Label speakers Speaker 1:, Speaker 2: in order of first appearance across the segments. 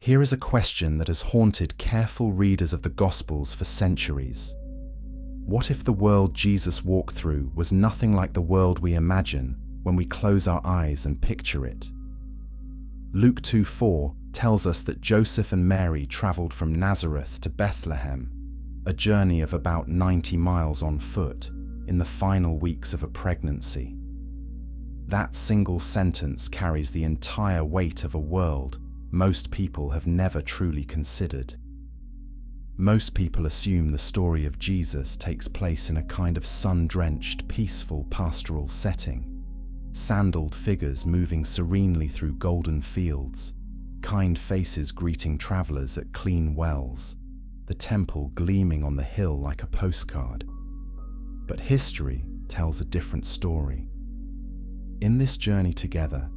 Speaker 1: Here is a question that has haunted careful readers of the Gospels for centuries. What if the world Jesus walked through was nothing like the world we imagine when we close our eyes and picture it? Luke 2:4 tells us that Joseph and Mary traveled from Nazareth to Bethlehem, a journey of about 90 miles on foot, in the final weeks of a pregnancy. That single sentence carries the entire weight of a world most people have never truly considered. Most people assume the story of Jesus takes place in a kind of sun-drenched, peaceful pastoral setting. Sandaled figures moving serenely through golden fields, kind faces greeting travelers at clean wells, the temple gleaming on the hill like a postcard. But history tells a different story. In this journey together,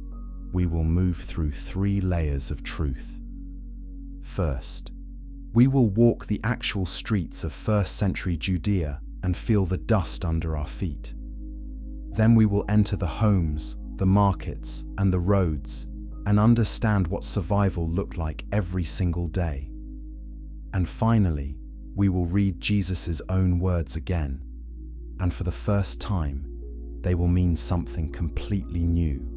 Speaker 1: we will move through 3 layers of truth. First, we will walk the actual streets of first-century Judea and feel the dust under our feet. Then we will enter the homes, the markets, and the roads and understand what survival looked like every single day. And finally, we will read Jesus' own words again, and for the first time, they will mean something completely new.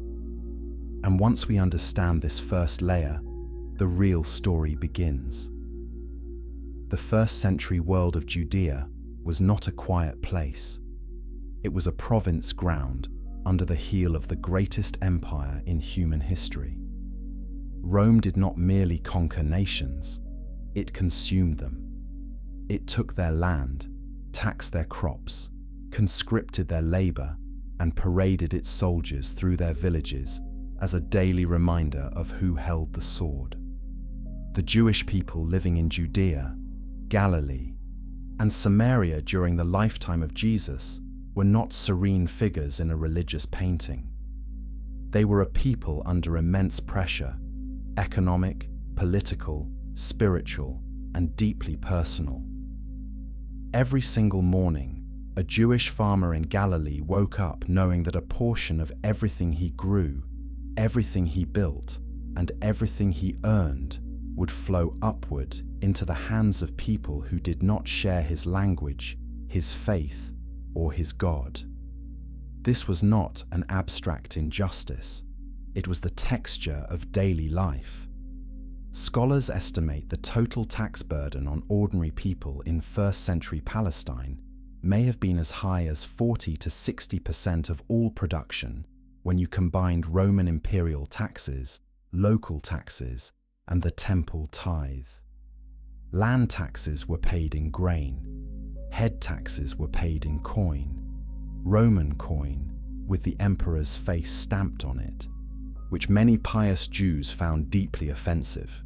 Speaker 1: And once we understand this first layer, the real story begins. The first-century world of Judea was not a quiet place. It was a province ground under the heel of the greatest empire in human history. Rome did not merely conquer nations, it consumed them. It took their land, taxed their crops, conscripted their labor, and paraded its soldiers through their villages as a daily reminder of who held the sword. The Jewish people living in Judea, Galilee, and Samaria during the lifetime of Jesus were not serene figures in a religious painting. They were a people under immense pressure, economic, political, spiritual, and deeply personal. Every single morning, a Jewish farmer in Galilee woke up knowing that a portion of everything he grew, everything he built, and everything he earned would flow upward into the hands of people who did not share his language, his faith, or his God. This was not an abstract injustice. It was the texture of daily life. Scholars estimate the total tax burden on ordinary people in first-century Palestine may have been as high as 40 to 60% of all production when you combined Roman imperial taxes, local taxes, and the temple tithe. Land taxes were paid in grain. Head taxes were paid in coin, Roman coin, with the emperor's face stamped on it, which many pious Jews found deeply offensive.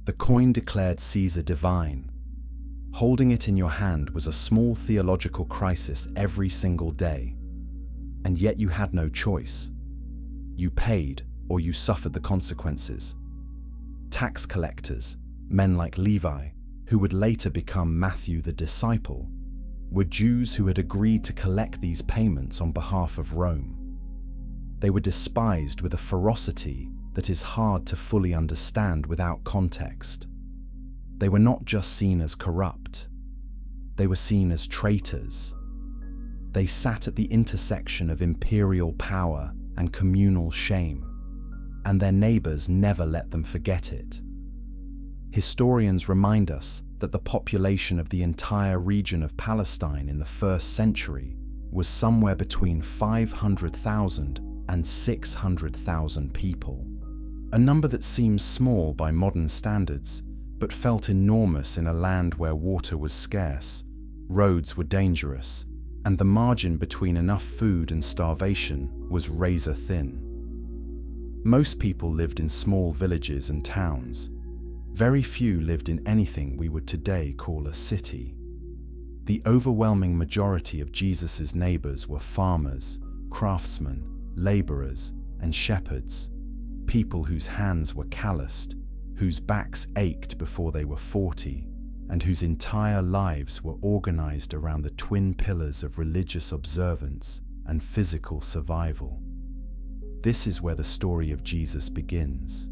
Speaker 1: The coin declared Caesar divine. Holding it in your hand was a small theological crisis every single day. And yet you had no choice. You paid, or you suffered the consequences. Tax collectors, men like Levi, who would later become Matthew the disciple, were Jews who had agreed to collect these payments on behalf of Rome. They were despised with a ferocity that is hard to fully understand without context. They were not just seen as corrupt, they were seen as traitors. They sat at the intersection of imperial power and communal shame, and their neighbors never let them forget it. Historians remind us that the population of the entire region of Palestine in the first century was somewhere between 500,000 and 600,000 people. A number that seems small by modern standards, but felt enormous in a land where water was scarce, roads were dangerous, and the margin between enough food and starvation was razor thin. Most people lived in small villages and towns. Very few lived in anything we would today call a city. The overwhelming majority of Jesus' neighbors were farmers, craftsmen, laborers, and shepherds, people whose hands were calloused, whose backs ached before they were 40, and whose entire lives were organized around the twin pillars of religious observance and physical survival. This is where the story of Jesus begins.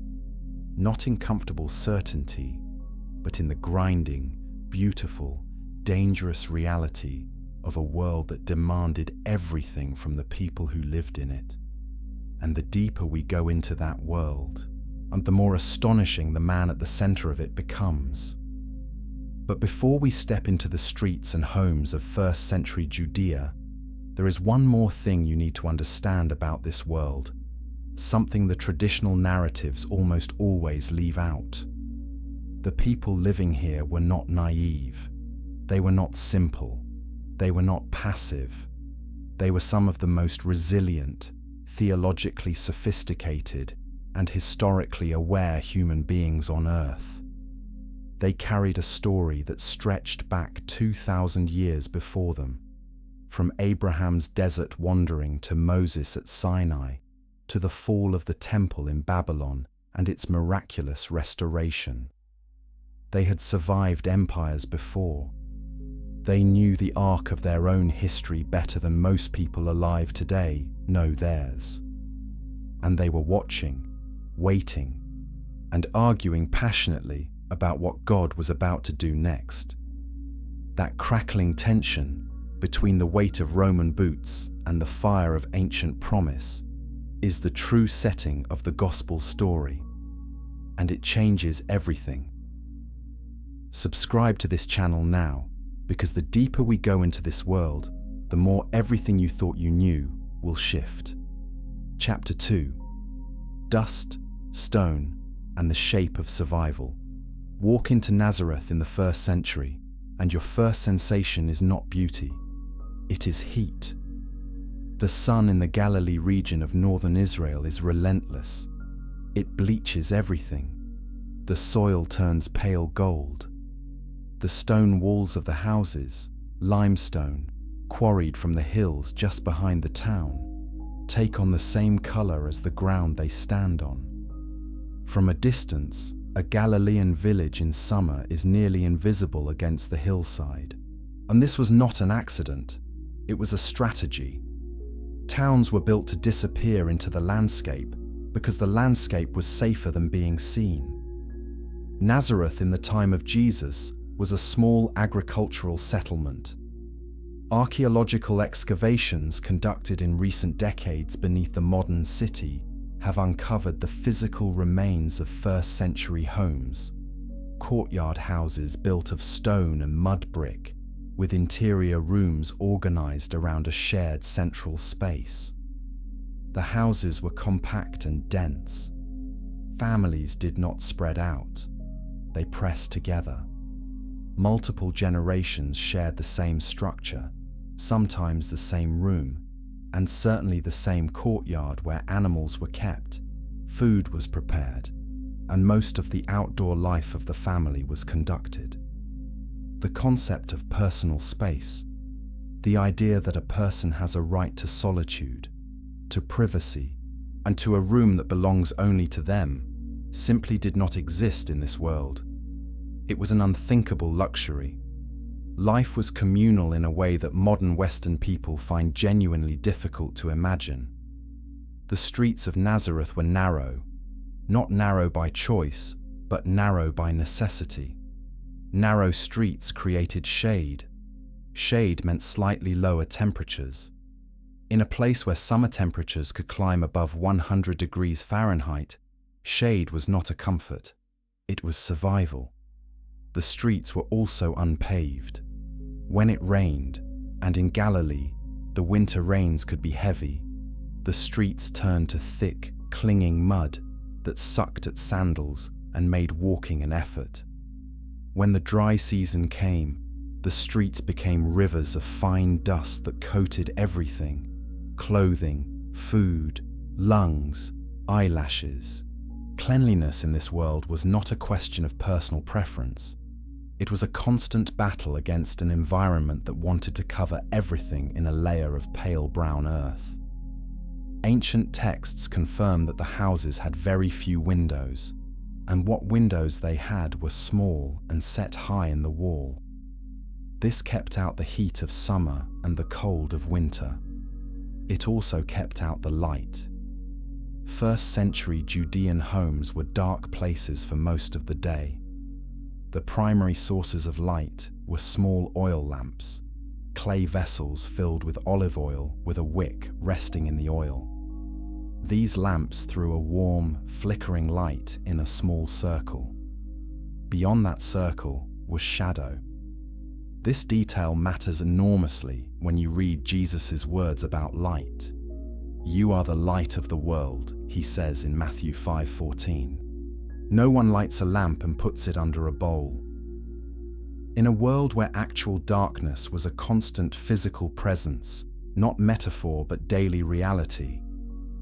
Speaker 1: not in comfortable certainty, but in the grinding, beautiful, dangerous reality of a world that demanded everything from the people who lived in it. And the deeper we go into that world, and the more astonishing the man at the center of it becomes. But before we step into the streets and homes of first-century Judea, there is one more thing you need to understand about this world, something the traditional narratives almost always leave out. The people living here were not naive. They were not simple. They were not passive. They were some of the most resilient, theologically sophisticated, and historically aware human beings on Earth. They carried a story that stretched back 2,000 years before them, from Abraham's desert wandering to Moses at Sinai, to the fall of the temple in Babylon and its miraculous restoration. They had survived empires before. They knew the arc of their own history better than most people alive today know theirs. And they were watching, waiting, and arguing passionately about what God was about to do next. That crackling tension between the weight of Roman boots and the fire of ancient promise is the true setting of the gospel story, and it changes everything. Subscribe to this channel now, because the deeper we go into this world, the more everything you thought you knew will shift. Chapter 2: Dust, Stone, and the Shape of Survival. Walk into Nazareth in the 1st century, and your first sensation is not beauty. It is heat. The sun in the Galilee region of northern Israel is relentless. It bleaches everything. The soil turns pale gold. The stone walls of the houses, limestone, quarried from the hills just behind the town, take on the same color as the ground they stand on. From a distance, a Galilean village in summer is nearly invisible against the hillside. And this was not an accident. It was a strategy. Towns were built to disappear into the landscape because the landscape was safer than being seen. Nazareth in the time of Jesus was a small agricultural settlement. Archaeological excavations conducted in recent decades beneath the modern city have uncovered the physical remains of 1st century homes, courtyard houses built of stone and mud brick, with interior rooms organized around a shared central space. The houses were compact and dense. Families did not spread out. They pressed together. Multiple generations shared the same structure, sometimes the same room, and certainly the same courtyard where animals were kept, food was prepared, and most of the outdoor life of the family was conducted. The concept of personal space, the idea that a person has a right to solitude, to privacy, and to a room that belongs only to them, simply did not exist in this world. It was an unthinkable luxury. Life was communal in a way that modern Western people find genuinely difficult to imagine. The streets of Nazareth were narrow, not narrow by choice, but narrow by necessity. Narrow streets created shade. Shade meant slightly lower temperatures. In a place where summer temperatures could climb above 100 degrees Fahrenheit, shade was not a comfort. It was survival. The streets were also unpaved. When it rained, and in Galilee, the winter rains could be heavy, the streets turned to thick, clinging mud that sucked at sandals and made walking an effort. When the dry season came, the streets became rivers of fine dust that coated everything: clothing, food, lungs, eyelashes. Cleanliness in this world was not a question of personal preference. It was a constant battle against an environment that wanted to cover everything in a layer of pale brown earth. Ancient texts confirm that the houses had very few windows, and what windows they had were small and set high in the wall. This kept out the heat of summer and the cold of winter. It also kept out the light. First-century Judean homes were dark places for most of the day. The primary sources of light were small oil lamps, clay vessels filled with olive oil with a wick resting in the oil. These lamps threw a warm, flickering light in a small circle. Beyond that circle was shadow. This detail matters enormously when you read Jesus' words about light. "You are the light of the world," he says in Matthew 5:14. No one lights a lamp and puts it under a bowl. In a world where actual darkness was a constant physical presence, not metaphor but daily reality,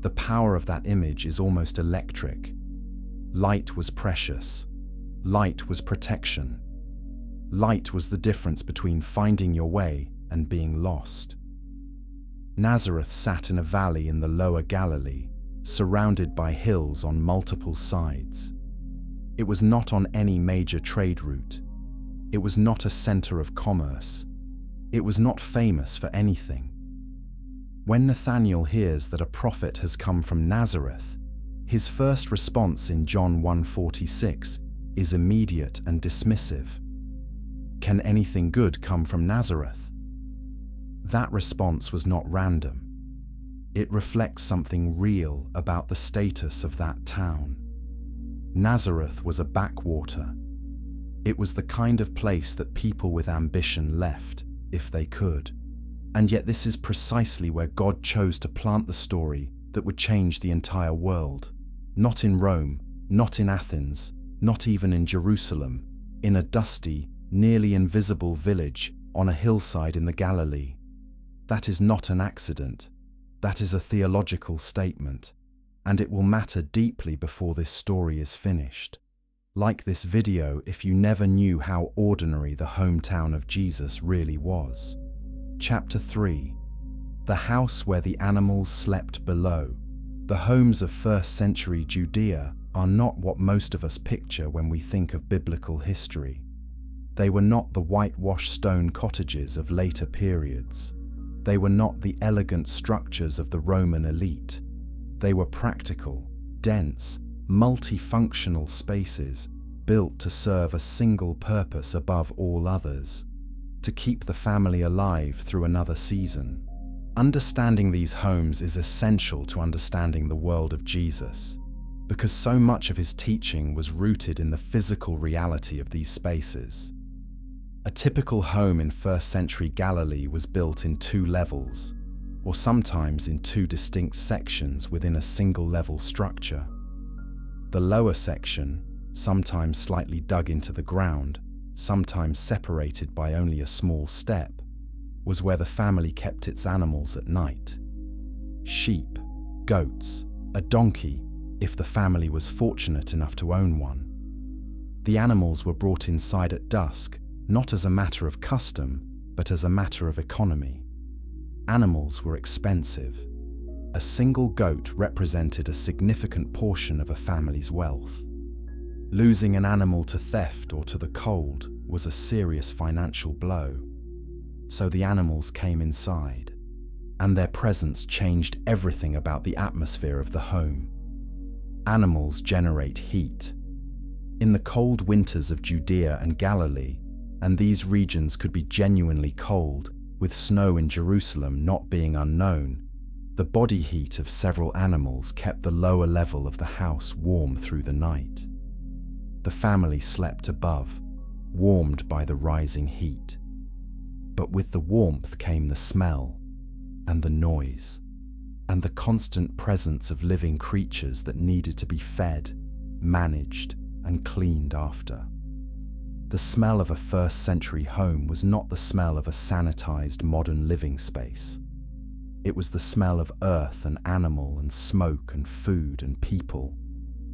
Speaker 1: the power of that image is almost electric. Light was precious. Light was protection. Light was the difference between finding your way and being lost. Nazareth sat in a valley in the lower Galilee, surrounded by hills on multiple sides. It was not on any major trade route. It was not a center of commerce. It was not famous for anything. When Nathanael hears that a prophet has come from Nazareth, his first response in John 1:46 is immediate and dismissive. Can anything good come from Nazareth? That response was not random. It reflects something real about the status of that town. Nazareth was a backwater. It was the kind of place that people with ambition left, if they could. And yet this is precisely where God chose to plant the story that would change the entire world. Not in Rome, not in Athens, not even in Jerusalem, in a dusty, nearly invisible village on a hillside in the Galilee. That is not an accident. That is a theological statement, and it will matter deeply before this story is finished. Like this video if you never knew how ordinary the hometown of Jesus really was. Chapter 3. The house where the animals slept below. The homes of first-century Judea are not what most of us picture when we think of biblical history. They were not the whitewashed stone cottages of later periods. They were not the elegant structures of the Roman elite. They were practical, dense, multifunctional spaces built to serve a single purpose above all others: to keep the family alive through another season. Understanding these homes is essential to understanding the world of Jesus, because so much of his teaching was rooted in the physical reality of these spaces. A typical home in first-century Galilee was built in 2 levels, or sometimes in 2 distinct sections within a single-level structure. The lower section, sometimes slightly dug into the ground, sometimes separated by only a small step, was where the family kept its animals at night. Sheep, goats, a donkey, if the family was fortunate enough to own one. The animals were brought inside at dusk, not as a matter of custom, but as a matter of economy. Animals were expensive. A single goat represented a significant portion of a family's wealth. Losing an animal to theft or to the cold was a serious financial blow. So the animals came inside, and their presence changed everything about the atmosphere of the home. Animals generate heat. In the cold winters of Judea and Galilee, and these regions could be genuinely cold, with snow in Jerusalem not being unknown, the body heat of several animals kept the lower level of the house warm through the night. The family slept above, warmed by the rising heat. But with the warmth came the smell, and the noise, and the constant presence of living creatures that needed to be fed, managed, and cleaned after. The smell of a first-century home was not the smell of a sanitized modern living space. It was the smell of earth and animal and smoke and food and people,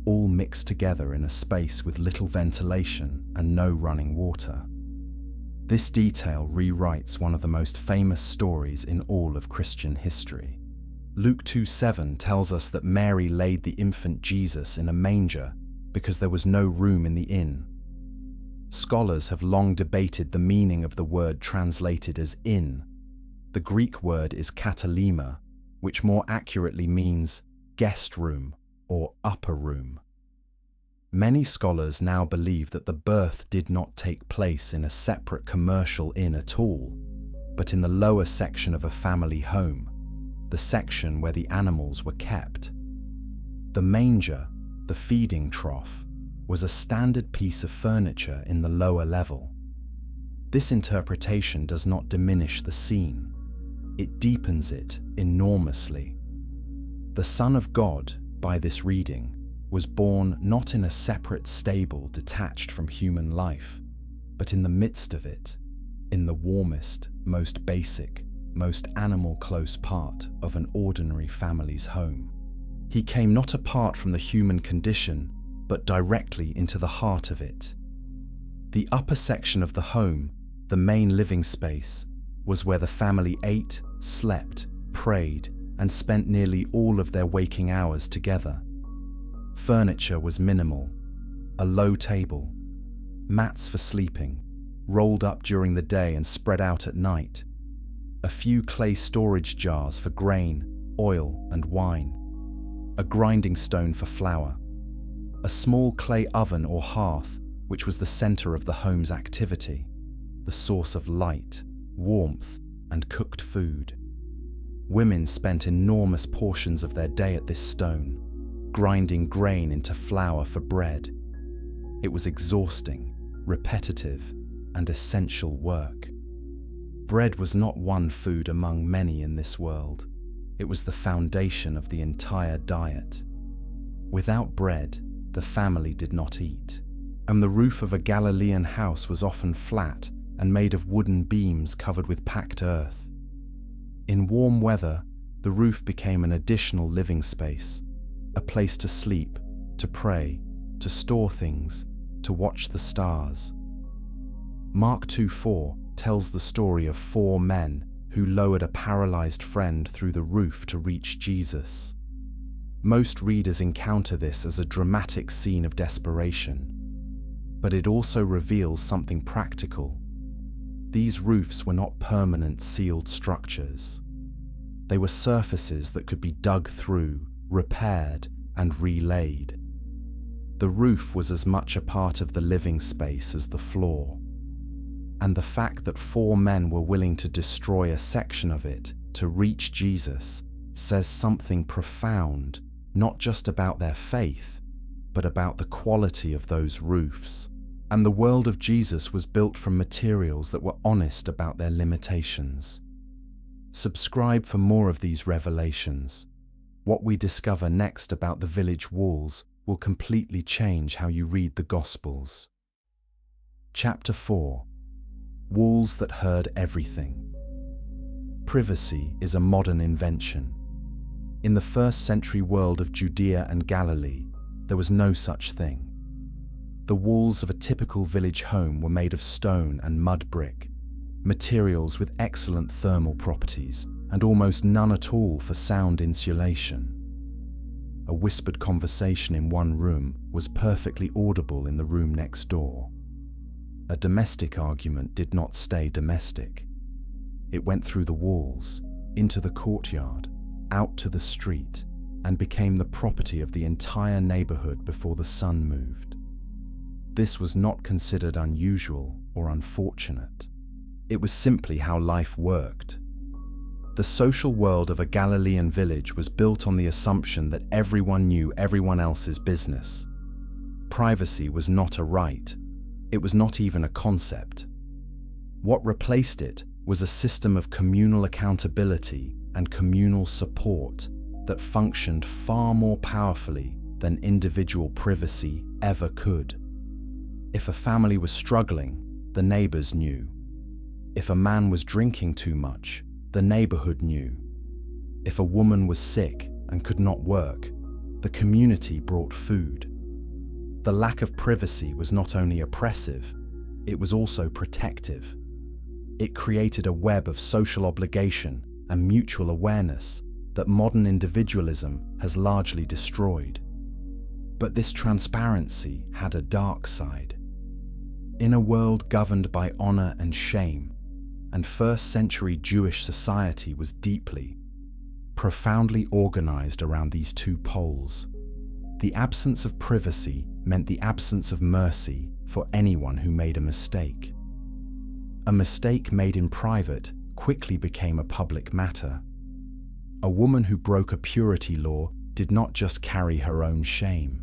Speaker 1: all mixed together in a space with little ventilation and no running water. This detail rewrites one of the most famous stories in all of Christian history. Luke 2:7 tells us that Mary laid the infant Jesus in a manger because there was no room in the inn. Scholars have long debated the meaning of the word translated as inn. The Greek word is katalima, which more accurately means guest room or upper room. Many scholars now believe that the birth did not take place in a separate commercial inn at all, but in the lower section of a family home, the section where the animals were kept. The manger, the feeding trough, was a standard piece of furniture in the lower level. This interpretation does not diminish the scene. It deepens it enormously. The Son of God, by this reading, was born not in a separate stable detached from human life, but in the midst of it, in the warmest, most basic, most animal-close part of an ordinary family's home. He came not apart from the human condition, but directly into the heart of it. The upper section of the home, the main living space, was where the family ate, slept, prayed, and spent nearly all of their waking hours together. Furniture was minimal: a low table, mats for sleeping, rolled up during the day and spread out at night, a few clay storage jars for grain, oil, and wine, a grinding stone for flour, a small clay oven or hearth, which was the center of the home's activity, the source of light, warmth, and cooked food. Women spent enormous portions of their day at this stone, grinding grain into flour for bread. It was exhausting, repetitive, and essential work. Bread was not one food among many in this world. It was the foundation of the entire diet. Without bread, the family did not eat, and the roof of a Galilean house was often flat and made of wooden beams covered with packed earth. In warm weather, the roof became an additional living space, a place to sleep, to pray, to store things, to watch the stars. Mark 2:4 tells the story of 4 men who lowered a paralyzed friend through the roof to reach Jesus. Most readers encounter this as a dramatic scene of desperation, but it also reveals something practical. These roofs were not permanent sealed structures. They were surfaces that could be dug through, repaired, and relaid. The roof was as much a part of the living space as the floor, and the fact that 4 men were willing to destroy a section of it to reach Jesus says something profound, not just about their faith, but about the quality of those roofs. And the world of Jesus was built from materials that were honest about their limitations. Subscribe for more of these revelations. What we discover next about the village walls will completely change how you read the Gospels. Chapter 4. Walls that heard everything. Privacy is a modern invention. In the first-century world of Judea and Galilee, there was no such thing. The walls of a typical village home were made of stone and mud brick, materials with excellent thermal properties and almost none at all for sound insulation. A whispered conversation in one room was perfectly audible in the room next door. A domestic argument did not stay domestic. It went through the walls, into the courtyard, out to the street, and became the property of the entire neighborhood before the sun moved. This was not considered unusual or unfortunate. It was simply how life worked. The social world of a Galilean village was built on the assumption that everyone knew everyone else's business. Privacy was not a right. It was not even a concept. What replaced it was a system of communal accountability and communal support that functioned far more powerfully than individual privacy ever could. If a family was struggling, the neighbors knew. If a man was drinking too much, the neighborhood knew. If a woman was sick and could not work, the community brought food. The lack of privacy was not only oppressive, it was also protective. It created a web of social obligation and mutual awareness that modern individualism has largely destroyed. But this transparency had a dark side. In a world governed by honor and shame, and first-century Jewish society was deeply, profoundly organized around these two poles. The absence of privacy meant the absence of mercy for anyone who made a mistake. A mistake made in private quickly became a public matter. A woman who broke a purity law did not just carry her own shame.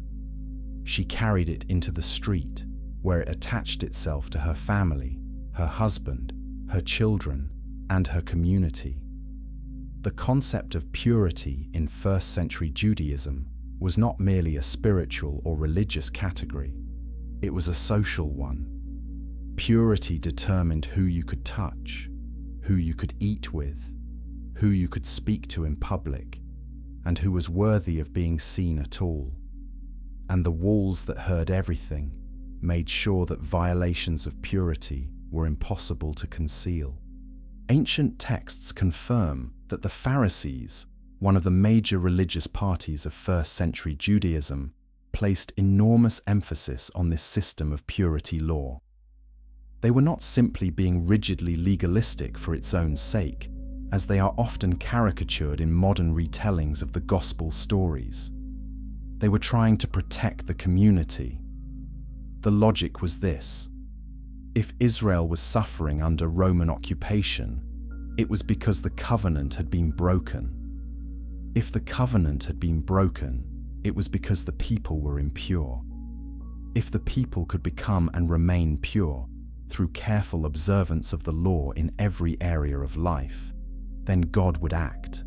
Speaker 1: She carried it into the street, where it attached itself to her family, her husband, her children, and her community. The concept of purity in first-century Judaism was not merely a spiritual or religious category. It was a social one. Purity determined who you could touch, who you could eat with, who you could speak to in public, and who was worthy of being seen at all. And the walls that heard everything made sure that violations of purity were impossible to conceal. Ancient texts confirm that the Pharisees, one of the major religious parties of first-century Judaism, placed enormous emphasis on this system of purity law. They were not simply being rigidly legalistic for its own sake, as they are often caricatured in modern retellings of the gospel stories. They were trying to protect the community. The logic was this: if Israel was suffering under Roman occupation, it was because the covenant had been broken. If the covenant had been broken, it was because the people were impure. If the people could become and remain pure through careful observance of the law in every area of life, then God would act.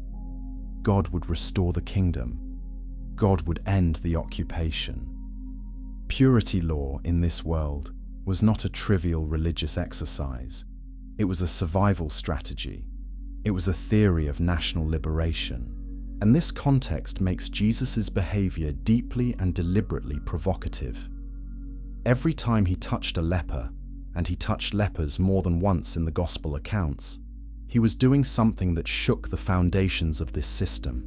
Speaker 1: God would restore the kingdom. God would end the occupation. Purity law in this world was not a trivial religious exercise. It was a survival strategy. It was a theory of national liberation. And this context makes Jesus' behavior deeply and deliberately provocative. Every time he touched a leper, and he touched lepers more than once in the gospel accounts, he was doing something that shook the foundations of this system.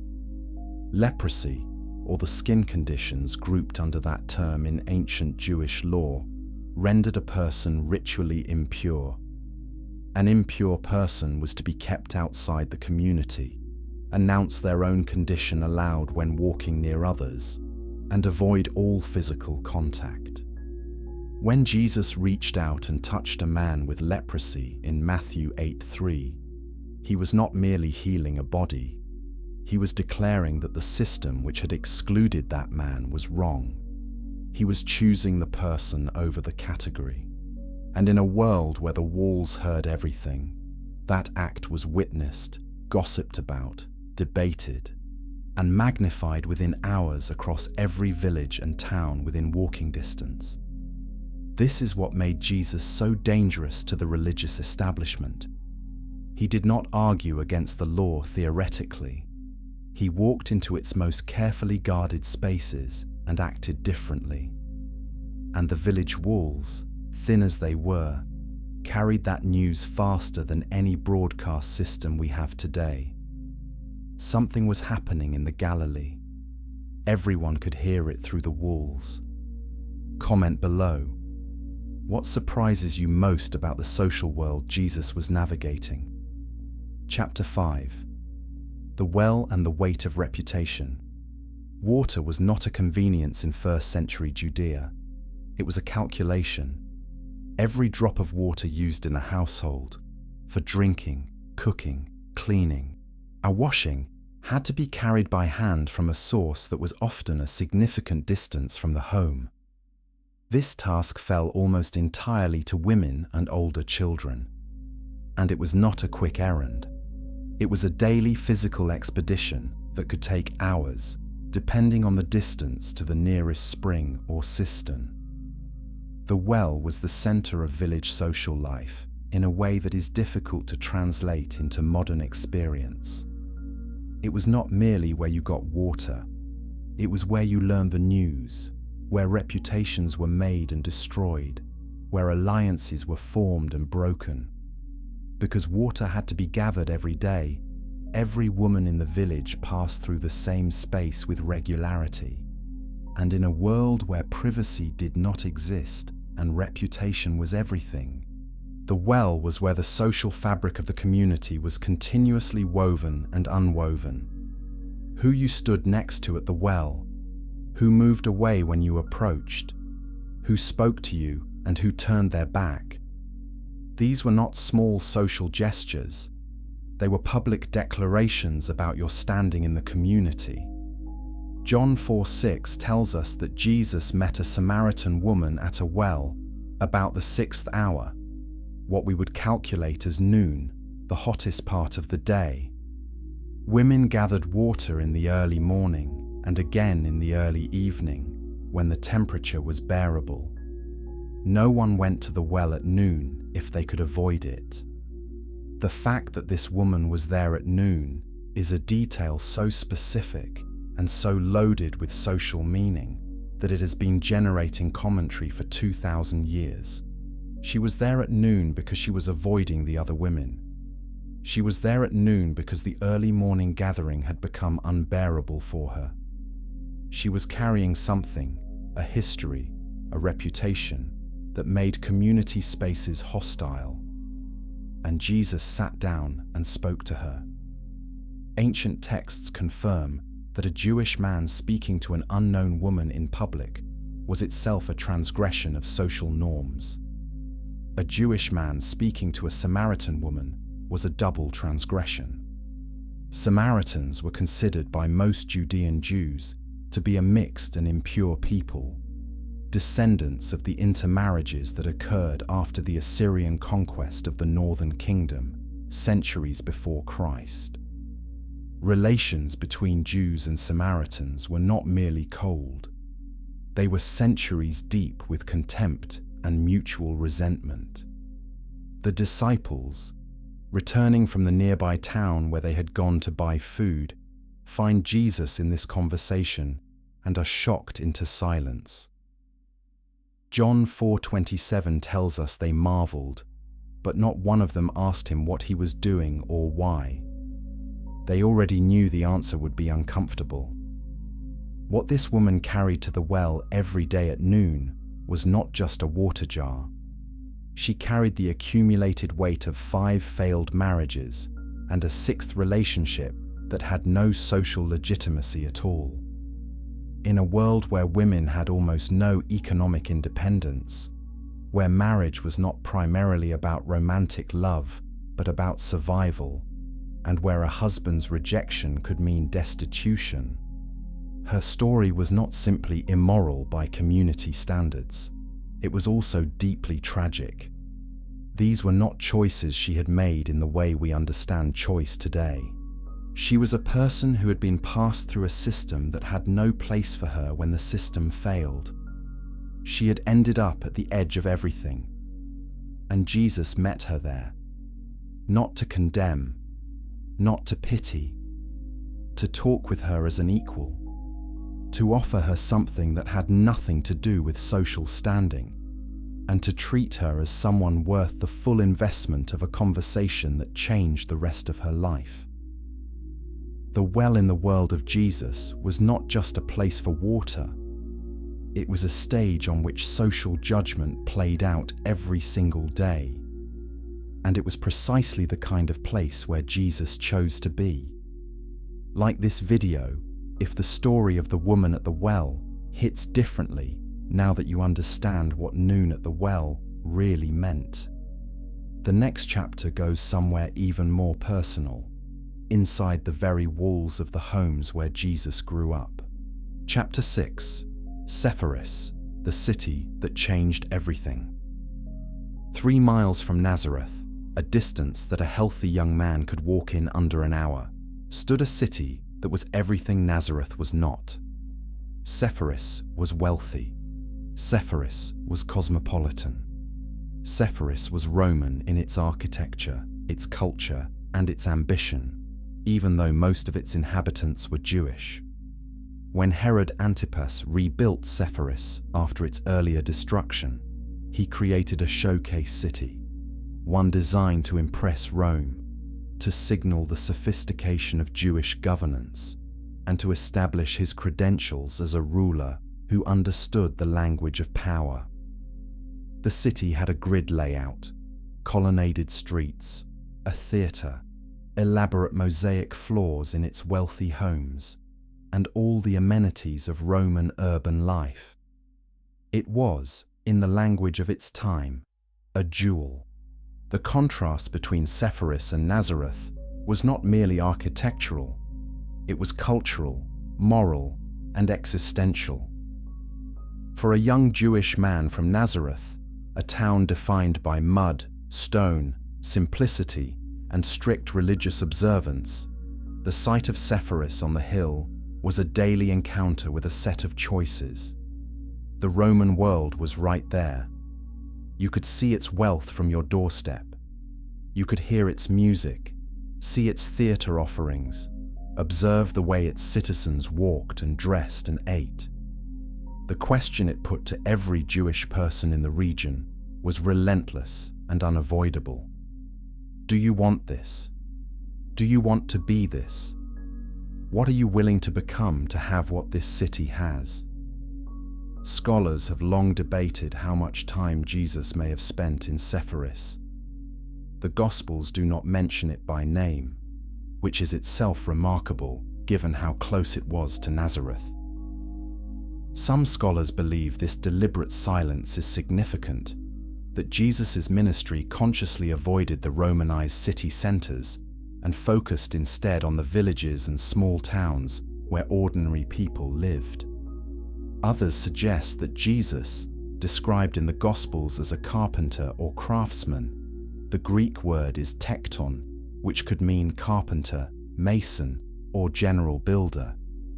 Speaker 1: Leprosy, or the skin conditions grouped under that term in ancient Jewish law, rendered a person ritually impure. An impure person was to be kept outside the community, announce their own condition aloud when walking near others, and avoid all physical contact. When Jesus reached out and touched a man with leprosy in Matthew 8:3, he was not merely healing a body. He was declaring that the system which had excluded that man was wrong. He was choosing the person over the category. And in a world where the walls heard everything, that act was witnessed, gossiped about, debated, and magnified within hours across every village and town within walking distance. This is what made Jesus so dangerous to the religious establishment. He did not argue against the law theoretically. He walked into its most carefully guarded spaces and acted differently. And the village walls, thin as they were, carried that news faster than any broadcast system we have today. Something was happening in the Galilee. Everyone could hear it through the walls. Comment below. What surprises you most about the social world Jesus was navigating? Chapter 5. The well and the weight of reputation. Water was not a convenience in first-century Judea. It was a calculation. Every drop of water used in a household, for drinking, cooking, cleaning, and washing, had to be carried by hand from a source that was often a significant distance from the home. This task fell almost entirely to women and older children. And it was not a quick errand. It was a daily physical expedition that could take hours, depending on the distance to the nearest spring or cistern. The well was the center of village social life in a way that is difficult to translate into modern experience. It was not merely where you got water. It was where you learned the news, where reputations were made and destroyed, where alliances were formed and broken. Because water had to be gathered every day, every woman in the village passed through the same space with regularity. And in a world where privacy did not exist and reputation was everything, the well was where the social fabric of the community was continuously woven and unwoven. Who you stood next to at the well, Who moved away when you approached? Who spoke to you and who turned their back? These were not small social gestures. They were public declarations about your standing in the community. John 4:6 tells us that Jesus met a Samaritan woman at a well about the 6th hour, what we would calculate as noon, the hottest part of the day. Women gathered water in the early morning and again in the early evening, when the temperature was bearable. No one went to the well at noon if they could avoid it. The fact that this woman was there at noon is a detail so specific and so loaded with social meaning that it has been generating commentary for 2,000 years. She was there at noon because she was avoiding the other women. She was there at noon because the early morning gathering had become unbearable for her. She was carrying something, a history, a reputation, that made community spaces hostile. And Jesus sat down and spoke to her. Ancient texts confirm that a Jewish man speaking to an unknown woman in public was itself a transgression of social norms. A Jewish man speaking to a Samaritan woman was a double transgression. Samaritans were considered by most Judean Jews to be a mixed and impure people, descendants of the intermarriages that occurred after the Assyrian conquest of the northern kingdom, centuries before Christ. Relations between Jews and Samaritans were not merely cold. They were centuries deep with contempt and mutual resentment. The disciples, returning from the nearby town where they had gone to buy food, find Jesus in this conversation and are shocked into silence. John 4:27 tells us they marveled, but not one of them asked him what he was doing or why. They already knew the answer would be uncomfortable. What this woman carried to the well every day at noon was not just a water jar. She carried the accumulated weight of 5 failed marriages and a 6th relationship that had no social legitimacy at all. In a world where women had almost no economic independence, where marriage was not primarily about romantic love but about survival, and where a husband's rejection could mean destitution, her story was not simply immoral by community standards. It was also deeply tragic. These were not choices she had made in the way we understand choice today. She was a person who had been passed through a system that had no place for her when the system failed. She had ended up at the edge of everything. And Jesus met her there, not to condemn, not to pity, to talk with her as an equal, to offer her something that had nothing to do with social standing, and to treat her as someone worth the full investment of a conversation that changed the rest of her life. The well in the world of Jesus was not just a place for water. It was a stage on which social judgment played out every single day. And it was precisely the kind of place where Jesus chose to be. Like this video, if the story of the woman at the well hits differently now that you understand what noon at the well really meant. The next chapter goes somewhere even more personal, inside the very walls of the homes where Jesus grew up. Chapter 6, Sepphoris, the city that changed everything. 3 miles from Nazareth, a distance that a healthy young man could walk in under an hour, stood a city that was everything Nazareth was not. Sepphoris was wealthy. Sepphoris was cosmopolitan. Sepphoris was Roman in its architecture, its culture, and its ambition, even though most of its inhabitants were Jewish. When Herod Antipas rebuilt Sepphoris after its earlier destruction, he created a showcase city, one designed to impress Rome, to signal the sophistication of Jewish governance, and to establish his credentials as a ruler who understood the language of power. The city had a grid layout, colonnaded streets, a theatre, elaborate mosaic floors in its wealthy homes, and all the amenities of Roman urban life. It was, in the language of its time, a jewel. The contrast between Sepphoris and Nazareth was not merely architectural, it was cultural, moral, and existential. For a young Jewish man from Nazareth, a town defined by mud, stone, simplicity, and strict religious observance, the sight of Sepphoris on the hill was a daily encounter with a set of choices. The Roman world was right there. You could see its wealth from your doorstep. You could hear its music, see its theater offerings, observe the way its citizens walked and dressed and ate. The question it put to every Jewish person in the region was relentless and unavoidable. Do you want this? Do you want to be this? What are you willing to become to have what this city has? Scholars have long debated how much time Jesus may have spent in Sepphoris. The Gospels do not mention it by name, which is itself remarkable given how close it was to Nazareth. Some scholars believe this deliberate silence is significant, that Jesus' ministry consciously avoided the Romanized city centers and focused instead on the villages and small towns where ordinary people lived. Others suggest that Jesus, described in the Gospels as a carpenter or craftsman, the Greek word is tekton, which could mean carpenter, mason, or general builder,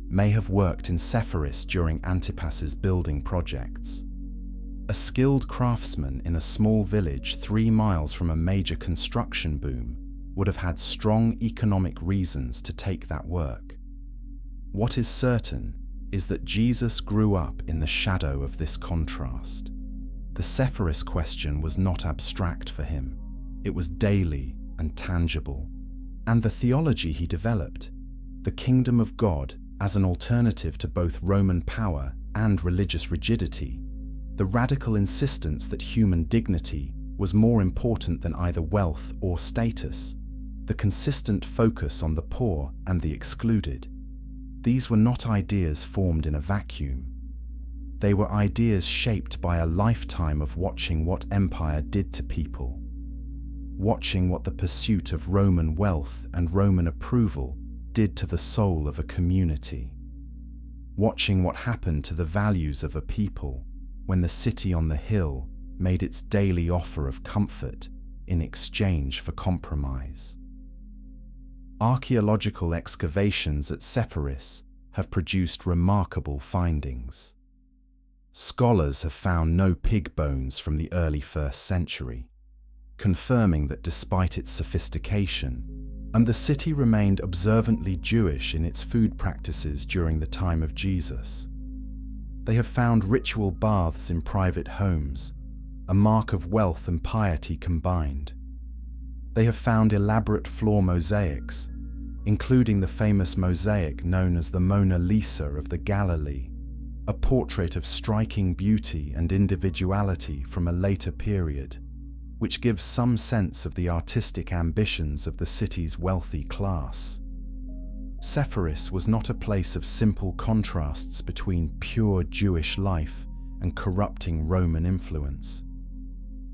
Speaker 1: may have worked in Sepphoris during Antipas's building projects. A skilled craftsman in a small village 3 miles from a major construction boom would have had strong economic reasons to take that work. What is certain is that Jesus grew up in the shadow of this contrast. The Sepphoris question was not abstract for him. It was daily and tangible. And the theology he developed, the kingdom of God as an alternative to both Roman power and religious rigidity, the radical insistence that human dignity was more important than either wealth or status, the consistent focus on the poor and the excluded. These were not ideas formed in a vacuum. They were ideas shaped by a lifetime of watching what empire did to people, watching what the pursuit of Roman wealth and Roman approval did to the soul of a community, watching what happened to the values of a people when the city on the hill made its daily offer of comfort in exchange for compromise. Archaeological excavations at Sepphoris have produced remarkable findings. Scholars have found no pig bones from the early 1st century, confirming that despite its sophistication, and the city remained observantly Jewish in its food practices during the time of Jesus. They have found ritual baths in private homes, a mark of wealth and piety combined. They have found elaborate floor mosaics, including the famous mosaic known as the Mona Lisa of the Galilee, a portrait of striking beauty and individuality from a later period, which gives some sense of the artistic ambitions of the city's wealthy class. Sepphoris was not a place of simple contrasts between pure Jewish life and corrupting Roman influence.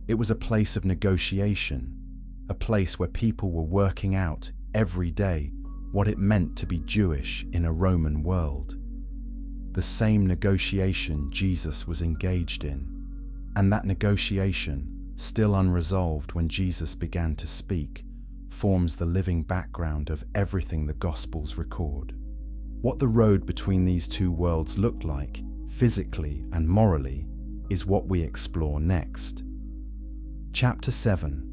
Speaker 1: It was a place of negotiation, a place where people were working out every day what it meant to be Jewish in a Roman world. The same negotiation Jesus was engaged in, and that negotiation, still unresolved when Jesus began to speak, forms the living background of everything the Gospels record. What the road between these two worlds looked like, physically and morally, is what we explore next. Chapter 7.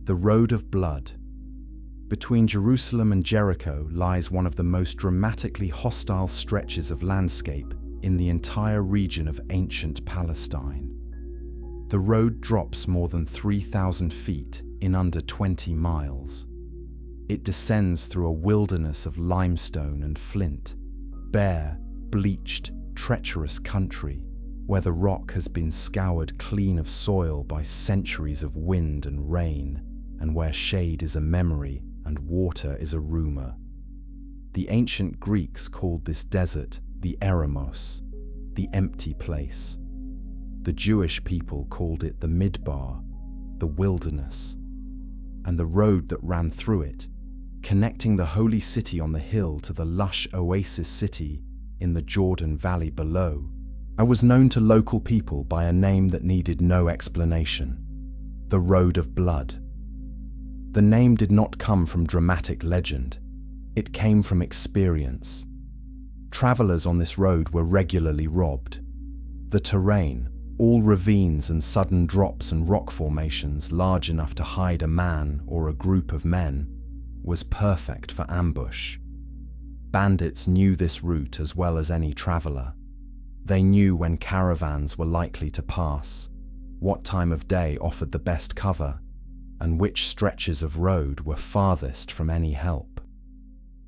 Speaker 1: The Road of Blood. Between Jerusalem and Jericho lies one of the most dramatically hostile stretches of landscape in the entire region of ancient Palestine. The road drops more than 3,000 feet in under 20 miles. It descends through a wilderness of limestone and flint, bare, bleached, treacherous country, where the rock has been scoured clean of soil by centuries of wind and rain, and where shade is a memory and water is a rumor. The ancient Greeks called this desert the eremos, the empty place. The Jewish people called it the midbar, the wilderness. And the road that ran through it, connecting the holy city on the hill to the lush oasis city in the Jordan Valley below, was known to local people by a name that needed no explanation: the Road of Blood. The name did not come from dramatic legend, it came from experience. Travelers on this road were regularly robbed. The terrain, all ravines and sudden drops and rock formations large enough to hide a man or a group of men, was perfect for ambush. Bandits knew this route as well as any traveler. They knew when caravans were likely to pass, what time of day offered the best cover, and which stretches of road were farthest from any help.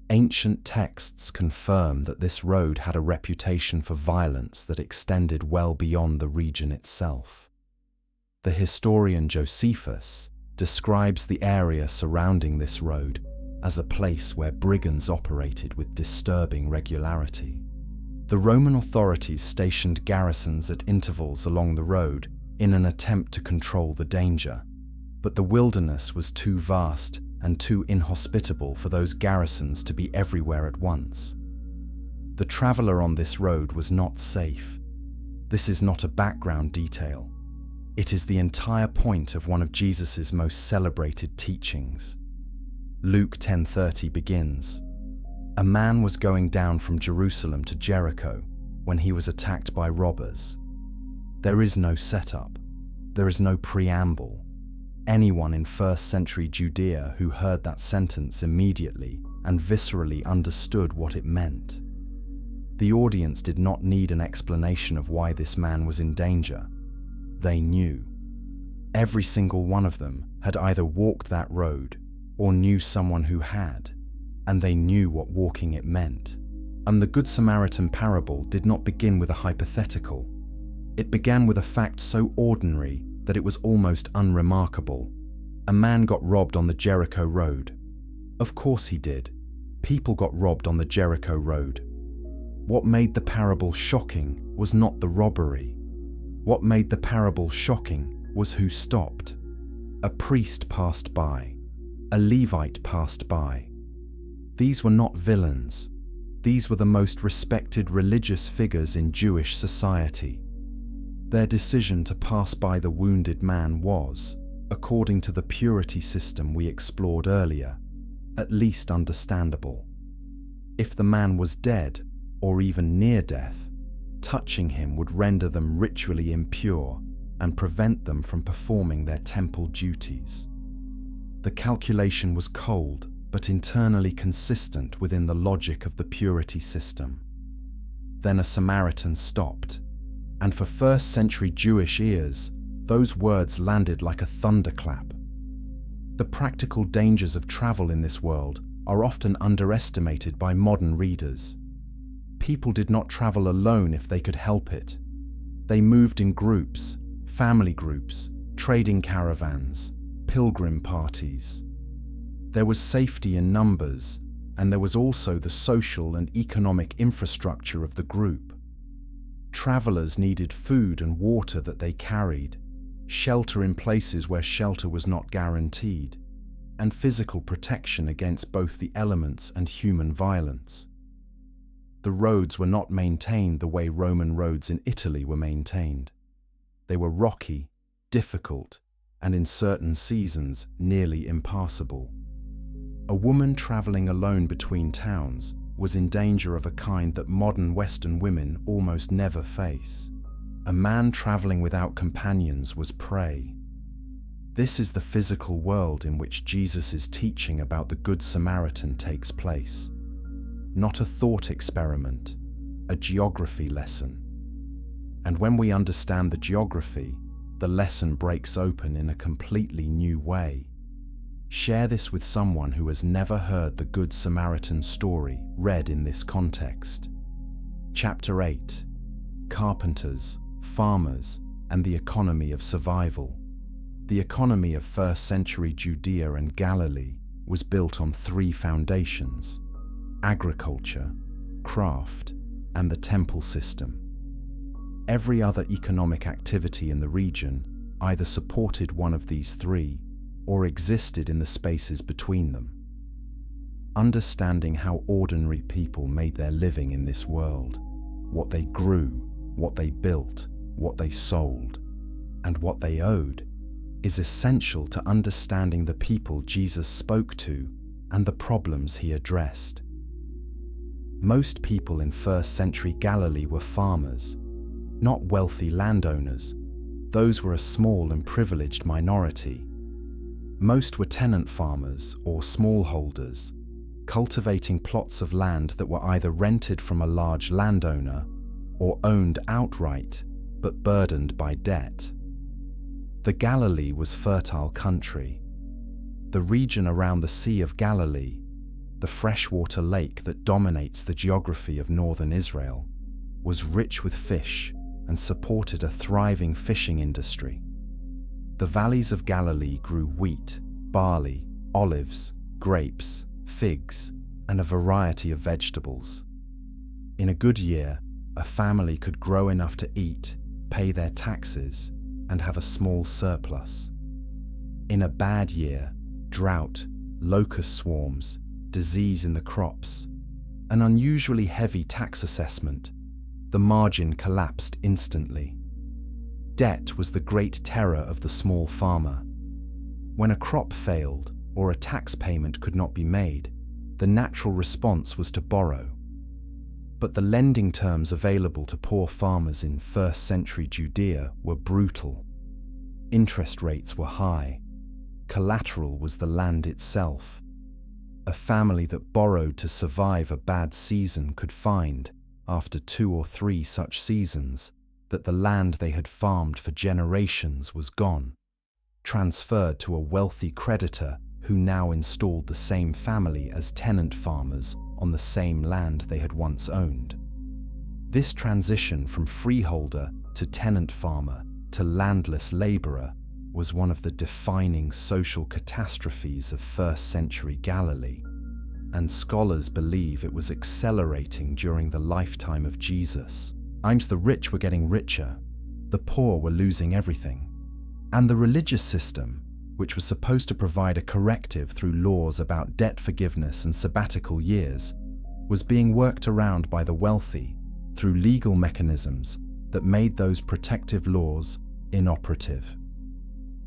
Speaker 1: Ancient texts confirm that this road had a reputation for violence that extended well beyond the region itself. The historian Josephus describes the area surrounding this road as a place where brigands operated with disturbing regularity. The Roman authorities stationed garrisons at intervals along the road in an attempt to control the danger, but the wilderness was too vast and too inhospitable for those garrisons to be everywhere at once. The traveler on this road was not safe. This is not a background detail. It is the entire point of one of Jesus' most celebrated teachings. Luke 10:30 begins, "A man was going down from Jerusalem to Jericho when he was attacked by robbers." There is no setup. There is no preamble. Anyone in first century Judea who heard that sentence immediately and viscerally understood what it meant. The audience did not need an explanation of why this man was in danger. They knew. Every single one of them had either walked that road or knew someone who had, and they knew what walking it meant. And the Good Samaritan parable did not begin with a hypothetical. It began with a fact so ordinary that it was almost unremarkable. A man got robbed on the Jericho road. Of course he did. People got robbed on the Jericho road. What made the parable shocking was not the robbery. What made the parable shocking was who stopped. A priest passed by. A Levite passed by. These were not villains. These were the most respected religious figures in Jewish society. Their decision to pass by the wounded man was, according to the purity system we explored earlier, at least understandable. If the man was dead, or even near death, touching him would render them ritually impure and prevent them from performing their temple duties. The calculation was cold, but internally consistent within the logic of the purity system. Then a Samaritan stopped, and for first century Jewish ears, those words landed like a thunderclap. The practical dangers of travel in this world are often underestimated by modern readers. People did not travel alone if they could help it. They moved in groups, family groups, trading caravans, pilgrim parties. There was safety in numbers, and there was also the social and economic infrastructure of the group. Travelers needed food and water that they carried, shelter in places where shelter was not guaranteed, and physical protection against both the elements and human violence. The roads were not maintained the way Roman roads in Italy were maintained. They were rocky, difficult, and in certain seasons nearly impassable. A woman traveling alone between towns was in danger of a kind that modern Western women almost never face. A man traveling without companions was prey. This is the physical world in which Jesus' teaching about the Good Samaritan takes place. Not a thought experiment, a geography lesson. And when we understand the geography, the lesson breaks open in a completely new way. Share this with someone who has never heard the Good Samaritan story read in this context. Chapter 8: Carpenters, Farmers, and the Economy of Survival. The economy of first century Judea and Galilee was built on three foundations: agriculture, craft, and the temple system. Every other economic activity in the region either supported one of these three or existed in the spaces between them. Understanding how ordinary people made their living in this world, what they grew, what they built, what they sold, and what they owed, is essential to understanding the people Jesus spoke to and the problems he addressed. Most people in first-century Galilee were farmers, not wealthy landowners. Those were a small and privileged minority. Most were tenant farmers or smallholders, cultivating plots of land that were either rented from a large landowner or owned outright, but burdened by debt. The Galilee was fertile country. The region around the Sea of Galilee, the freshwater lake that dominates the geography of northern Israel, was rich with fish and supported a thriving fishing industry. The valleys of Galilee grew wheat, barley, olives, grapes, figs, and a variety of vegetables. In a good year, a family could grow enough to eat, pay their taxes, and have a small surplus. In a bad year, drought, locust swarms, disease in the crops, an unusually heavy tax assessment, the margin collapsed instantly. Debt was the great terror of the small farmer. When a crop failed or a tax payment could not be made, the natural response was to borrow. But the lending terms available to poor farmers in first-century Judea were brutal. Interest rates were high. Collateral was the land itself. A family that borrowed to survive a bad season could find, after 2 or 3 such seasons, that the land they had farmed for generations was gone, transferred to a wealthy creditor who now installed the same family as tenant farmers on the same land they had once owned. This transition from freeholder to tenant farmer to landless laborer was one of the defining social catastrophes of first-century Galilee, and scholars believe it was accelerating during the lifetime of Jesus. The rich were getting richer, the poor were losing everything, and the religious system, which was supposed to provide a corrective through laws about debt forgiveness and sabbatical years, was being worked around by the wealthy through legal mechanisms that made those protective laws inoperative.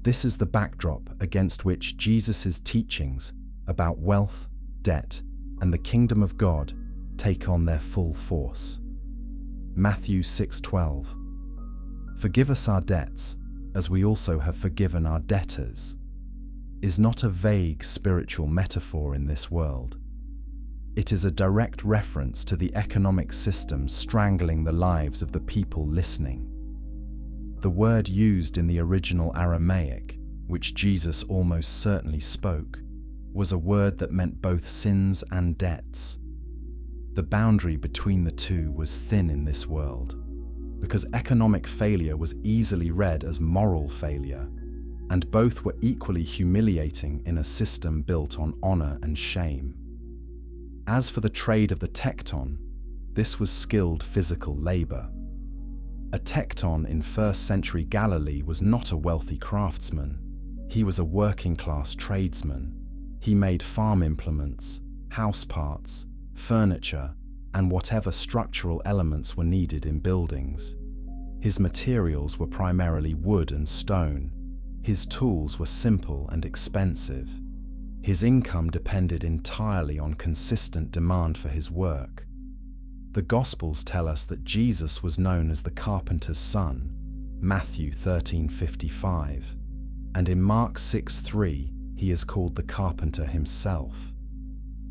Speaker 1: This is the backdrop against which Jesus' teachings about wealth, debt, and the kingdom of God take on their full force. Matthew 6:12. Forgive us our debts, as we also have forgiven our debtors, is not a vague spiritual metaphor in this world. It is a direct reference to the economic system strangling the lives of the people listening. The word used in the original Aramaic, which Jesus almost certainly spoke, was a word that meant both sins and debts. The boundary between the two was thin in this world, because economic failure was easily read as moral failure, and both were equally humiliating in a system built on honor and shame. As for the trade of the tekton, this was skilled physical labor. A tekton in first-century Galilee was not a wealthy craftsman. He was a working-class tradesman. He made farm implements, house parts, furniture, and whatever structural elements were needed in buildings. His materials were primarily wood and stone. His tools were simple and expensive. His income depended entirely on consistent demand for his work. The Gospels tell us that Jesus was known as the carpenter's son, Matthew 13:55, and in Mark 6:3, he is called the carpenter himself.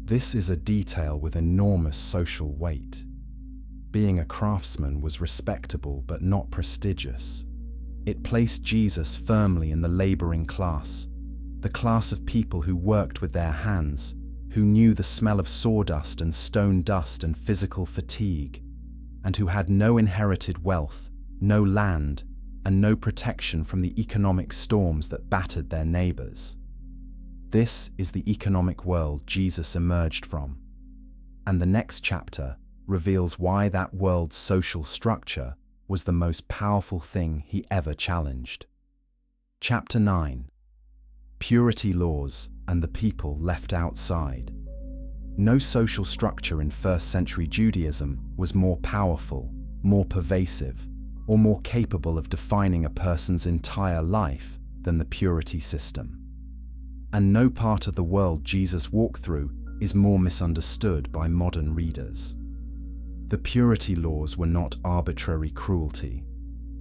Speaker 1: This is a detail with enormous social weight. Being a craftsman was respectable but not prestigious. It placed Jesus firmly in the laboring class, the class of people who worked with their hands, who knew the smell of sawdust and stone dust and physical fatigue, and who had no inherited wealth, no land, and no protection from the economic storms that battered their neighbors. This is the economic world Jesus emerged from. And the next chapter reveals why that world's social structure was the most powerful thing he ever challenged. Chapter 9. Purity laws and the people left outside. No social structure in first-century Judaism was more powerful, more pervasive, or more capable of defining a person's entire life than the purity system. And no part of the world Jesus walked through is more misunderstood by modern readers. The purity laws were not arbitrary cruelty.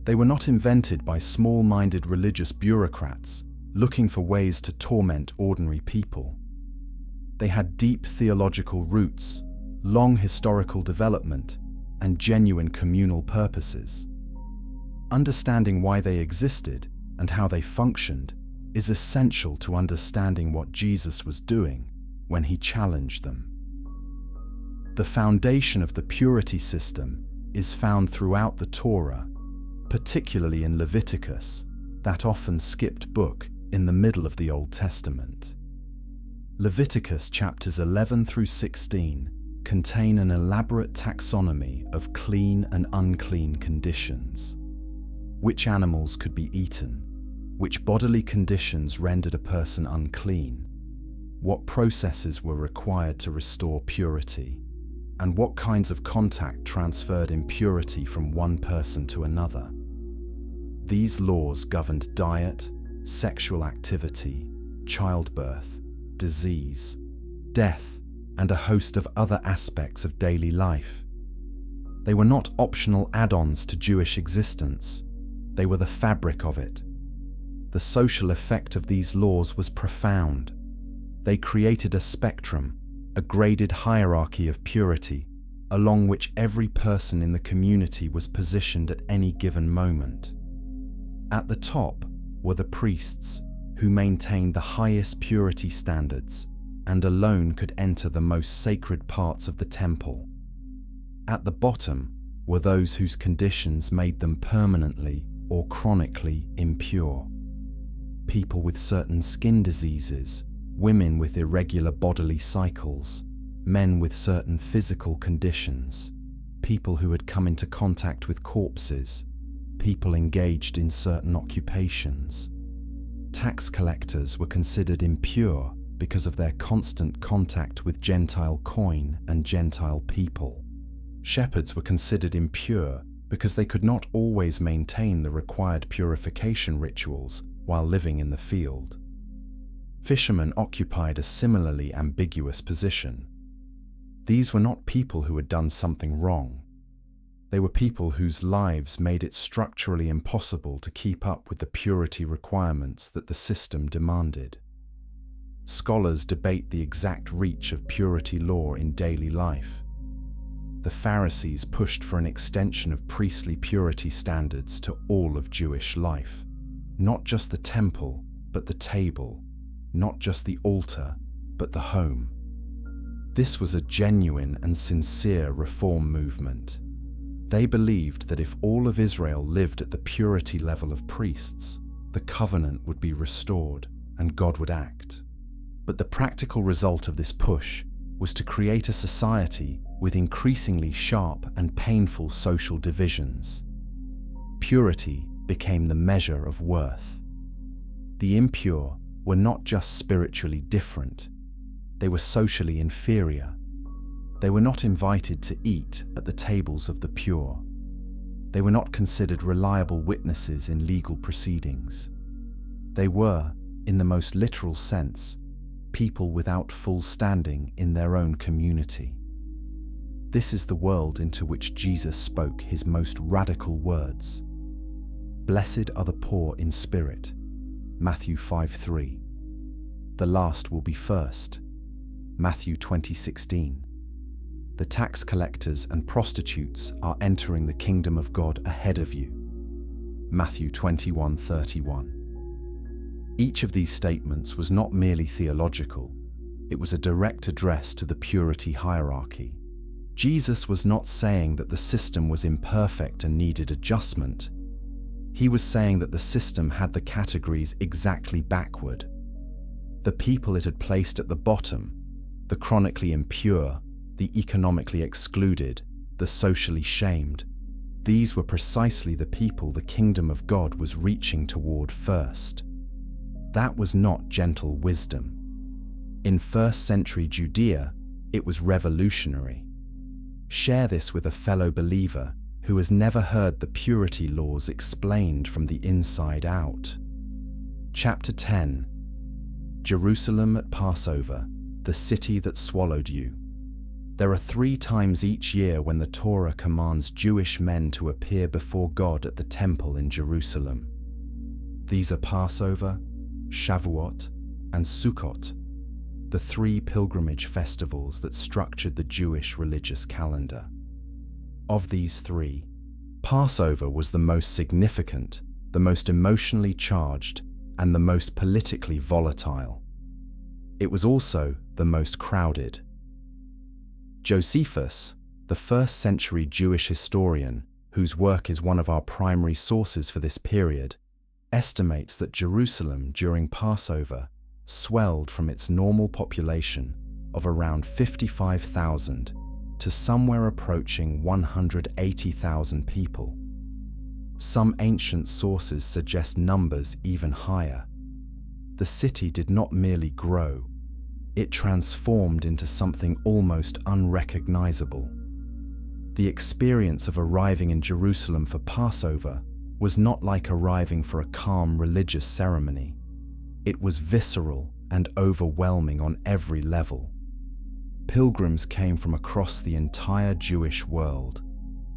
Speaker 1: They were not invented by small-minded religious bureaucrats looking for ways to torment ordinary people. They had deep theological roots, long historical development, and genuine communal purposes. Understanding why they existed and how they functioned is essential to understanding what Jesus was doing when he challenged them. The foundation of the purity system is found throughout the Torah, particularly in Leviticus, that often skipped book in the middle of the Old Testament. Leviticus chapters 11 through 16 contain an elaborate taxonomy of clean and unclean conditions. Which animals could be eaten, which bodily conditions rendered a person unclean, what processes were required to restore purity, and what kinds of contact transferred impurity from one person to another. These laws governed diet, sexual activity, childbirth, disease, death, and a host of other aspects of daily life. They were not optional add-ons to Jewish existence. They were the fabric of it. The social effect of these laws was profound. They created a spectrum, a graded hierarchy of purity, along which every person in the community was positioned at any given moment. At the top were the priests, who maintained the highest purity standards and alone could enter the most sacred parts of the temple. At the bottom were those whose conditions made them permanently or chronically impure. People with certain skin diseases, women with irregular bodily cycles, men with certain physical conditions, people who had come into contact with corpses, people engaged in certain occupations. Tax collectors were considered impure because of their constant contact with Gentile coin and Gentile people. Shepherds were considered impure because they could not always maintain the required purification rituals while living in the field. Fishermen occupied a similarly ambiguous position. These were not people who had done something wrong. They were people whose lives made it structurally impossible to keep up with the purity requirements that the system demanded. Scholars debate the exact reach of purity law in daily life. The Pharisees pushed for an extension of priestly purity standards to all of Jewish life. Not just the temple, but the table. Not just the altar, but the home. This was a genuine and sincere reform movement. They believed that if all of Israel lived at the purity level of priests, the covenant would be restored and God would act. But the practical result of this push was to create a society with increasingly sharp and painful social divisions. Purity became the measure of worth. The impure were not just spiritually different, they were socially inferior. They were not invited to eat at the tables of the pure. They were not considered reliable witnesses in legal proceedings. They were, in the most literal sense, people without full standing in their own community. This is the world into which Jesus spoke his most radical words. Blessed are the poor in spirit, Matthew 5:3. The last will be first, Matthew 20:16. The tax collectors and prostitutes are entering the kingdom of God ahead of you, Matthew 21:31. Each of these statements was not merely theological, it was a direct address to the purity hierarchy. Jesus was not saying that the system was imperfect and needed adjustment. He was saying that the system had the categories exactly backward. The people it had placed at the bottom, the chronically impure, the economically excluded, the socially shamed. These were precisely the people the kingdom of God was reaching toward first. That was not gentle wisdom. In first-century Judea, it was revolutionary. Share this with a fellow believer who has never heard the purity laws explained from the inside out. Chapter 10. Jerusalem at Passover, the city that swallowed you. There are 3 times each year when the Torah commands Jewish men to appear before God at the temple in Jerusalem. These are Passover, Shavuot, and Sukkot, the 3 pilgrimage festivals that structured the Jewish religious calendar. Of these 3, Passover was the most significant, the most emotionally charged, and the most politically volatile. It was also the most crowded. Josephus, the first-century Jewish historian, whose work is one of our primary sources for this period, estimates that Jerusalem during Passover swelled from its normal population of around 55,000 to somewhere approaching 180,000 people. Some ancient sources suggest numbers even higher. The city did not merely grow, it transformed into something almost unrecognizable. The experience of arriving in Jerusalem for Passover was not like arriving for a calm religious ceremony. It was visceral and overwhelming on every level. Pilgrims came from across the entire Jewish world,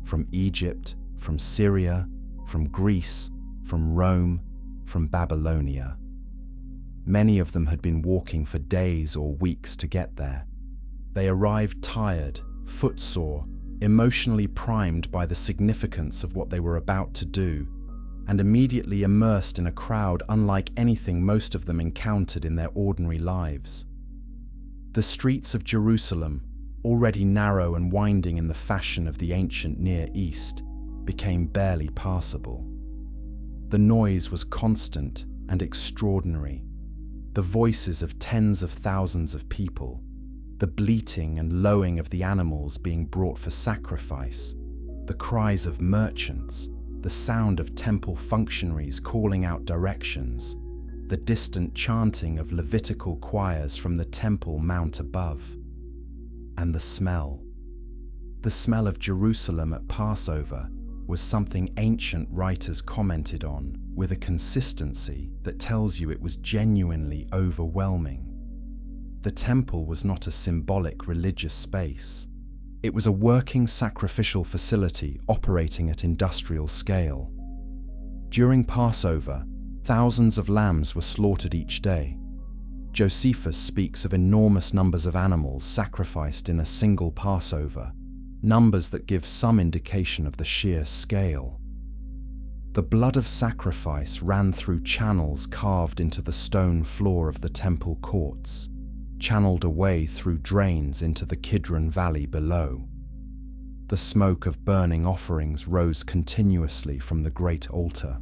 Speaker 1: from Egypt, from Syria, from Greece, from Rome, from Babylonia. Many of them had been walking for days or weeks to get there. They arrived tired, footsore, emotionally primed by the significance of what they were about to do, and immediately immersed in a crowd unlike anything most of them encountered in their ordinary lives. The streets of Jerusalem, already narrow and winding in the fashion of the ancient Near East, became barely passable. The noise was constant and extraordinary. The voices of tens of thousands of people, the bleating and lowing of the animals being brought for sacrifice, the cries of merchants, the sound of temple functionaries calling out directions, the distant chanting of Levitical choirs from the temple mount above, and the smell. The smell of Jerusalem at Passover was something ancient writers commented on with a consistency that tells you it was genuinely overwhelming. The temple was not a symbolic religious space. It was a working sacrificial facility operating at industrial scale. During Passover, thousands of lambs were slaughtered each day. Josephus speaks of enormous numbers of animals sacrificed in a single Passover, numbers that give some indication of the sheer scale. The blood of sacrifice ran through channels carved into the stone floor of the temple courts, channeled away through drains into the Kidron Valley below. The smoke of burning offerings rose continuously from the great altar.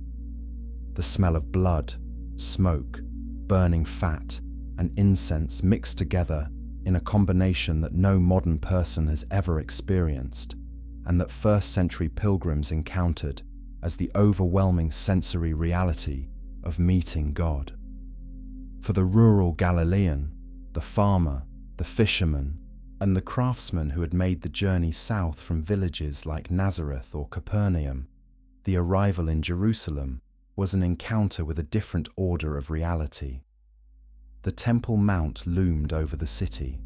Speaker 1: The smell of blood, smoke, burning fat, and incense mixed together in a combination that no modern person has ever experienced, and that first-century pilgrims encountered as the overwhelming sensory reality of meeting God. For the rural Galilean, the farmer, the fisherman, and the craftsman who had made the journey south from villages like Nazareth or Capernaum, the arrival in Jerusalem was an encounter with a different order of reality. The Temple Mount loomed over the city.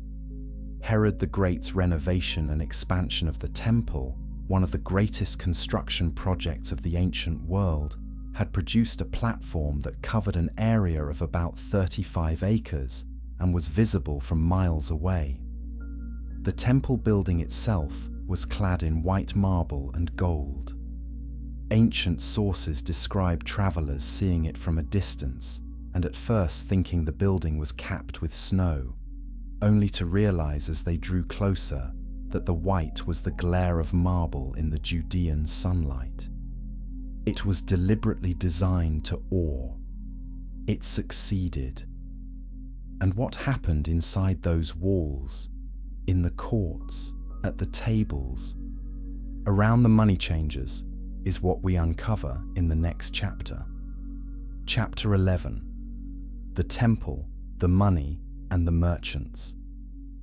Speaker 1: Herod the Great's renovation and expansion of the temple, one of the greatest construction projects of the ancient world, had produced a platform that covered an area of about 35 acres and was visible from miles away. The temple building itself was clad in white marble and gold. Ancient sources describe travelers seeing it from a distance and at first thinking the building was capped with snow, only to realize as they drew closer that the white was the glare of marble in the Judean sunlight. It was deliberately designed to awe. It succeeded. And what happened inside those walls? in the courts, at the tables, around the money changers, is what we uncover in the next chapter. Chapter 11. The Temple, the Money, and the Merchants.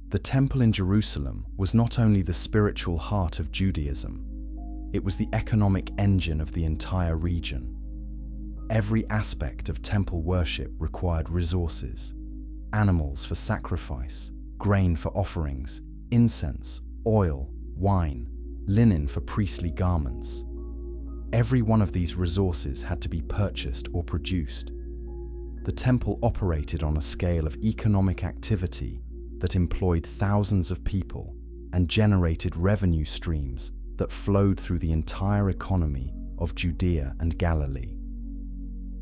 Speaker 1: The Temple in Jerusalem was not only the spiritual heart of Judaism, it was the economic engine of the entire region. Every aspect of temple worship required resources: animals for sacrifice, grain for offerings, incense, oil, wine, linen for priestly garments. Every one of these resources had to be purchased or produced. The temple operated on a scale of economic activity that employed thousands of people and generated revenue streams that flowed through the entire economy of Judea and Galilee.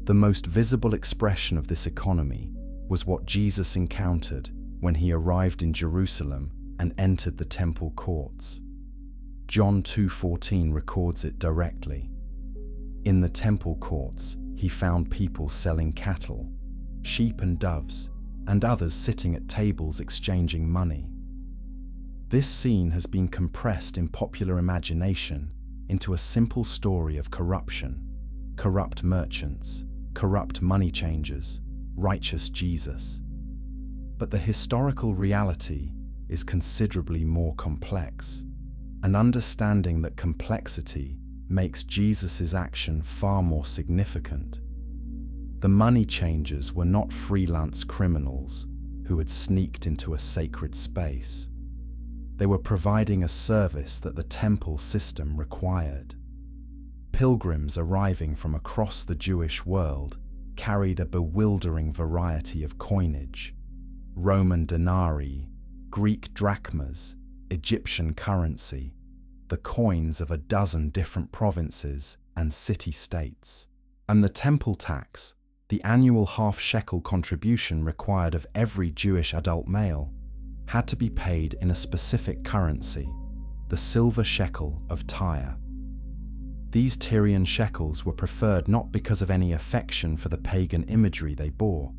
Speaker 1: The most visible expression of this economy was what Jesus encountered when he arrived in Jerusalem and entered the temple courts. John 2:14 records it directly. In the temple courts, he found people selling cattle, sheep and doves, and others sitting at tables exchanging money. This scene has been compressed in popular imagination into a simple story of corruption, corrupt merchants, corrupt money changers, righteous Jesus. But the historical reality is considerably more complex, and understanding that complexity makes Jesus' action far more significant. The money changers were not freelance criminals who had sneaked into a sacred space. They were providing a service that the temple system required. Pilgrims arriving from across the Jewish world carried a bewildering variety of coinage: Roman denarii, Greek drachmas, Egyptian currency, the coins of a dozen different provinces and city-states. And the temple tax, the annual half-shekel contribution required of every Jewish adult male, had to be paid in a specific currency, the silver shekel of Tyre. These Tyrian shekels were preferred not because of any affection for the pagan imagery they bore,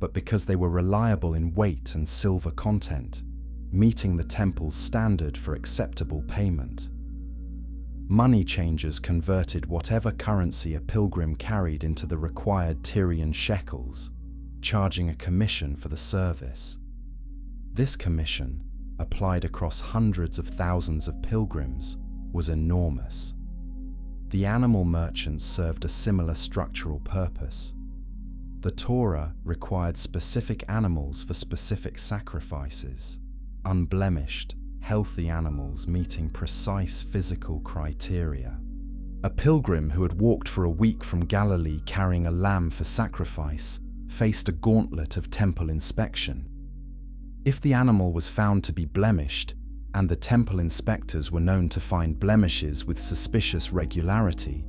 Speaker 1: but because they were reliable in weight and silver content, meeting the temple's standard for acceptable payment. Money changers converted whatever currency a pilgrim carried into the required Tyrian shekels, charging a commission for the service. This commission, applied across hundreds of thousands of pilgrims, was enormous. The animal merchants served a similar structural purpose. The Torah required specific animals for specific sacrifices, unblemished, healthy animals meeting precise physical criteria. A pilgrim who had walked for a week from Galilee carrying a lamb for sacrifice faced a gauntlet of temple inspection. If the animal was found to be blemished, and the temple inspectors were known to find blemishes with suspicious regularity,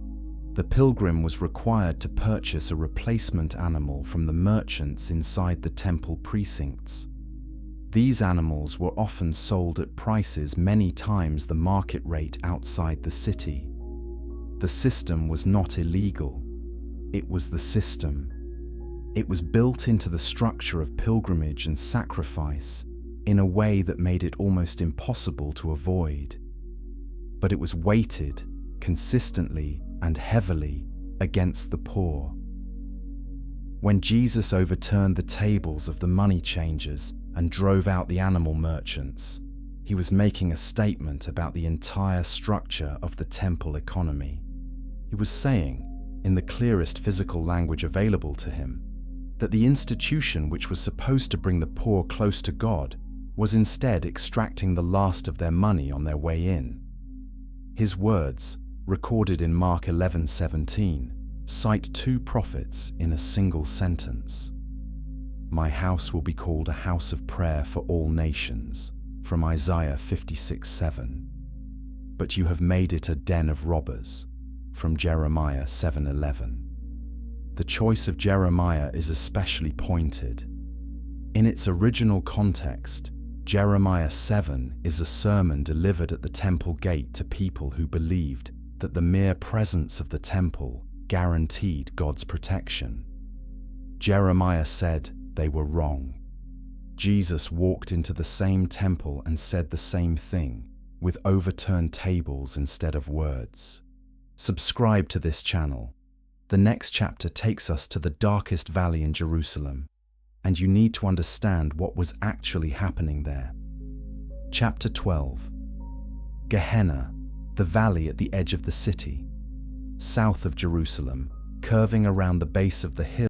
Speaker 1: the pilgrim was required to purchase a replacement animal from the merchants inside the temple precincts. These animals were often sold at prices many times the market rate outside the city. The system was not illegal. It was the system. It was built into the structure of pilgrimage and sacrifice in a way that made it almost impossible to avoid. But it was weighted consistently and heavily against the poor. When Jesus overturned the tables of the money changers and drove out the animal merchants, he was making a statement about the entire structure of the temple economy. He was saying, in the clearest physical language available to him, that the institution which was supposed to bring the poor close to God was instead extracting the last of their money on their way in. His words, recorded in Mark 11:17, cite two prophets in a single sentence. "My house will be called a house of prayer for all nations," from Isaiah 56:7. "But you have made it a den of robbers," from Jeremiah 7:11. The choice of Jeremiah is especially pointed. In its original context, Jeremiah 7 is a sermon delivered at the temple gate to people who believed that the mere presence of the temple guaranteed God's protection. Jeremiah said they were wrong. Jesus walked into the same temple and said the same thing, with overturned tables instead of words. Subscribe to this channel. The next chapter takes us to the darkest valley in Jerusalem, and you need to understand what was actually happening there. Chapter 12. Gehenna, the valley at the edge of the city, south of Jerusalem, curving around the base of the hill.